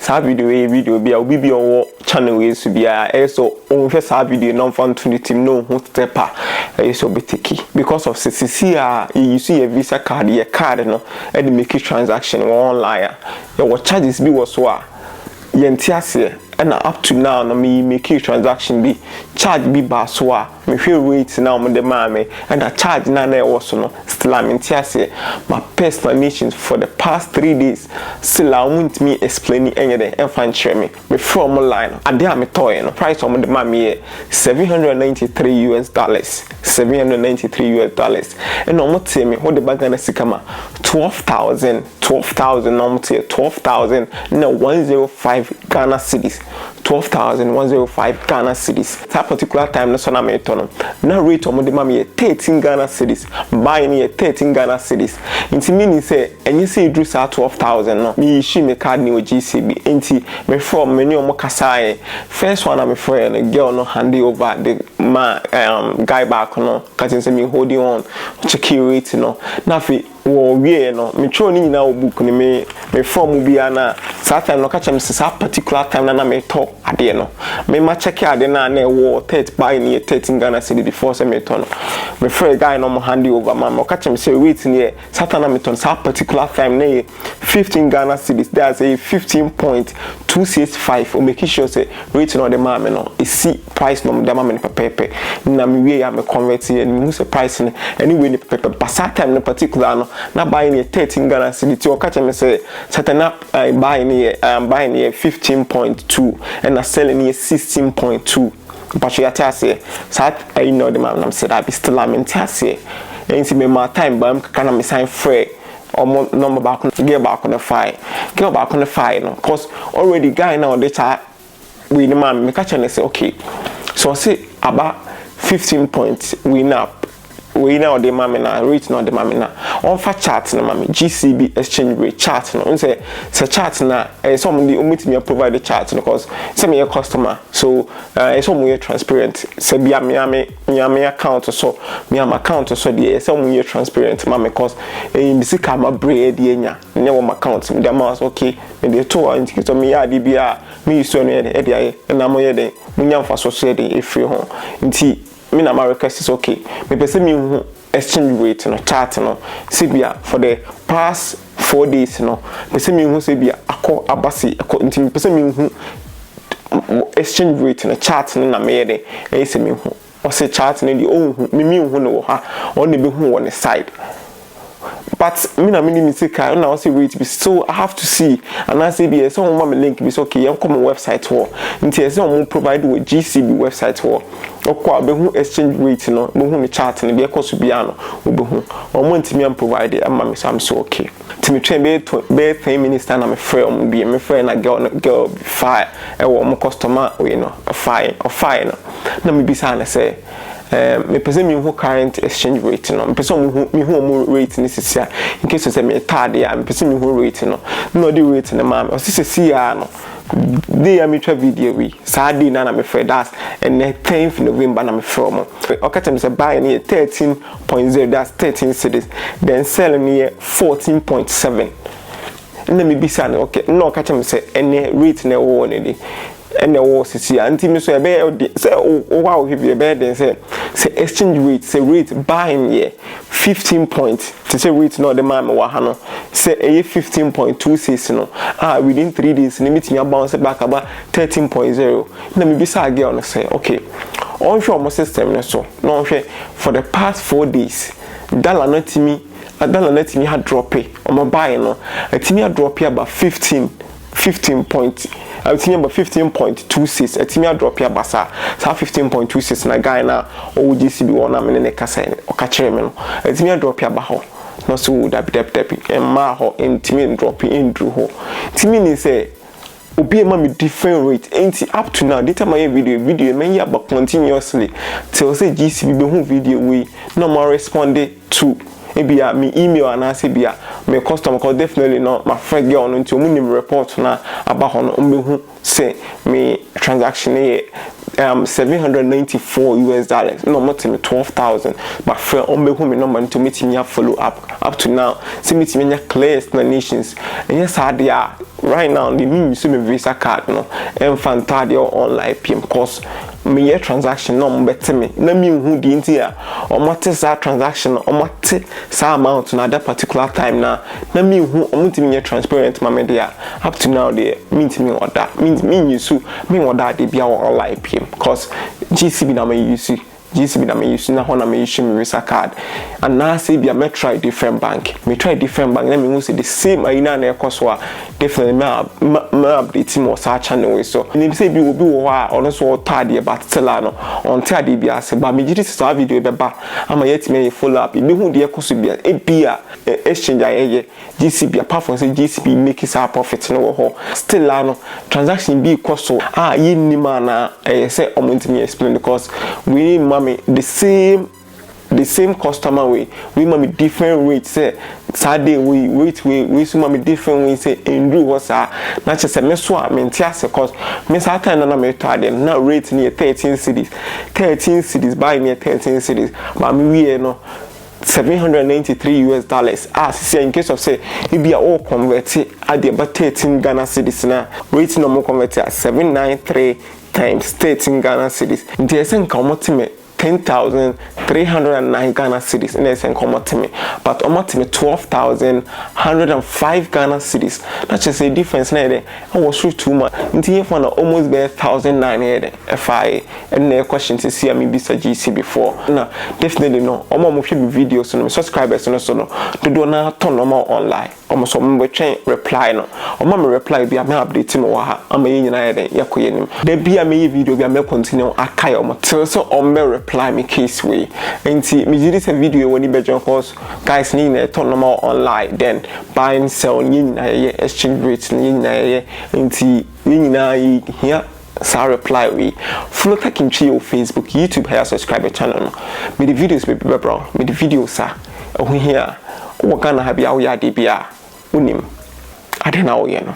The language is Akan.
sa video be obi bi on channel we so bia so on hwe sa video no fan to the team no who stepper so betiki because of CCC you see a visa card your card no and make transaction online your charges be was so yentiase and up to now no me make transaction be charge be baswa me feel rate now me the mame and a charge na also no still am yentiase my personal nations for the past 3 days still I want me explaining anything and fan share me from online and there me toy no price on the mame $793 $793 and no more tell me what the bag na sikama 12,000 no tell 12,000 no 105 Ghana cedis 12,105 Ghana cedis. That particular time, no son me turn. Now rate on the mammy 13 Ghana cedis. Buying here 13 Ghana cedis. Inti meaning say, and you say drew 12,000. No, me she me card new GCB. Inti me from many more kasai. First one I'm a friend, a girl no handy over the guy back no. Cause say me holding on, check rate no. Nafi. Wo wie no me tro ni na book ni me form bi ana that time no catch me say particular time na me talk ade no me ma check ade na na wo 30 buy ni 13 Ghana cedi before say me turn me free guy no mo hand over man catch me say wait ni Saturday me turn that particular time na 15 Ghana cedis that's a 15.265 o make sure say rate no the man no e see price no the man pepe na me we am convert here me say price ni anyway ni pepe but that time no particular no na buying a 13 Ghana cedi to catch me say certain buying here 15.2 and selling here 16.2 but you tell say that I know the man said I be still am tell say and see me my time but can me sign free or number back get back on the file no cause already guy now the chat we the man me catch and say okay so say about 15 points win up we now the mama na rate no the mama na on fa chart na mama GCB exchange rate chart no say chart na some the me provide the chart because say me a customer so some we transparent say bia me account so me am account so the some we transparent mama because in the sika ma bread dey nya nya wo account me dem okay me dey to anti so me ya di bia me so no e dey na mo ye dey me nya fa so dey e free ho nti me na my request is okay me person me exchange rate no chart no sibia for the past 4 days no person me hu sibia akọ abasi akọ nti me person me hu exchange rate no chart no na me dey e se me hu o se chart no di o hu me hu no ha o ne be hu on the side but me na me mistake I now say rate be so I have to see and I say be so one link be so okay you come website wo nti say we provide with GCB website wo okwa be hu exchange rate no be hu ni chart no be ekoso bia no be hu omo ntimi am provide am me so I'm so okay timi train be 10 minutes na me free be me free na girl fire e wo mo customer we no fine no na me be say na say me person me who current exchange rate no me person me who rate ni sisia in case you say me third ya me person me who rate no the rate na ma o sisi sia no dey am twa video we Saturday na me free that and 10th November na me from o catch me say buy ni 13.0 that's 13 cedis then sell ni 14.7 na me be say okay no catch me say any rate na wo ni dey and the war city anti me so e be say wow if you be then say exchange rate say rate buying here 15 points to say rate no the man wa ha no say 15.26 no within 3 days ni meet me bounce back about 13.0 na me be say again say okay on show my system no so no for the past 4 days dollar not me had drop it on my buy no it me had drop here about 15 points I think about 15.26 etimi drop ya basa sa 15.26 na guy na o GCB wona me ne kasa o ka kire me no etimi drop ya ba ho no so dap ma ho etimi drop in through ho timi ni say obi e ma me different rate enti up to now data my video me ya ba continuously till say GCB be hu video we no more respond to ebia me email anase bia me customer call definitely no my friend girl no nti omunim report na aba ho no mbehu say me transaction $794 no more to 12,000 but friend mbehu me number to meet me follow up to now see me clear explanations and yes right now the me so me Visa card no and fantadi online PM course me transaction no better me na me hu di nti a o mate sa transaction o mate sa amount na that particular time na me hu o mutimi me transparent ma me there up to now the means me order means me use me order dey bia online PM cause GCB na me use GCB na me use na ho na me use me Visa card and now say bia me try different bank me try different bank na me hu say the same ayina na ekoso a definitely me update mo sa channel we so ni say bi obi wo ha ono so tade but tell no on tade bia se ba me gidi sa video be ba ama yet me follow up bi hu de ekoso bia e bia exchange ayeye GCB apart from say GCB make his profit no ho still no transaction be cost so ye ni man na say omonti me explain because we need mommy the same customer we mommy different rates say Saturday we so mommy different we say endru was na che me so a me ntia cause me sa time na me to dem na rate near 13 cities buy near 13 cities but me we no $793 say in case of say it be all converted at the about 13 Ghana cedis na rate no more converted at 793 times 13 Ghana cedis the esen come 10,309 Ghana cedis in esen come to me but almost 12,105 Ghana cedis that's just a difference na there I was through too much until for almost be 1,900 FI and the question to see me be GC before now definitely no omo should be videos no subscribers no so no do na turn normal online omo so me train reply no omo me reply be am update me wa ha am ye nyina ye yakoyenim da bia me video bia me continue akai omo till so omo reply me case way enti me did this video woni bejon cause guys ni na turn normal online then buy and sell ni nyina ye exchange rate ni nyina ye enti ni nyina here so reply we follow techintwi on Facebook YouTube here subscribe channel me the videos be bro me the videos sir here o Ghana ha bia wo ya de bia unim ade na wo ye no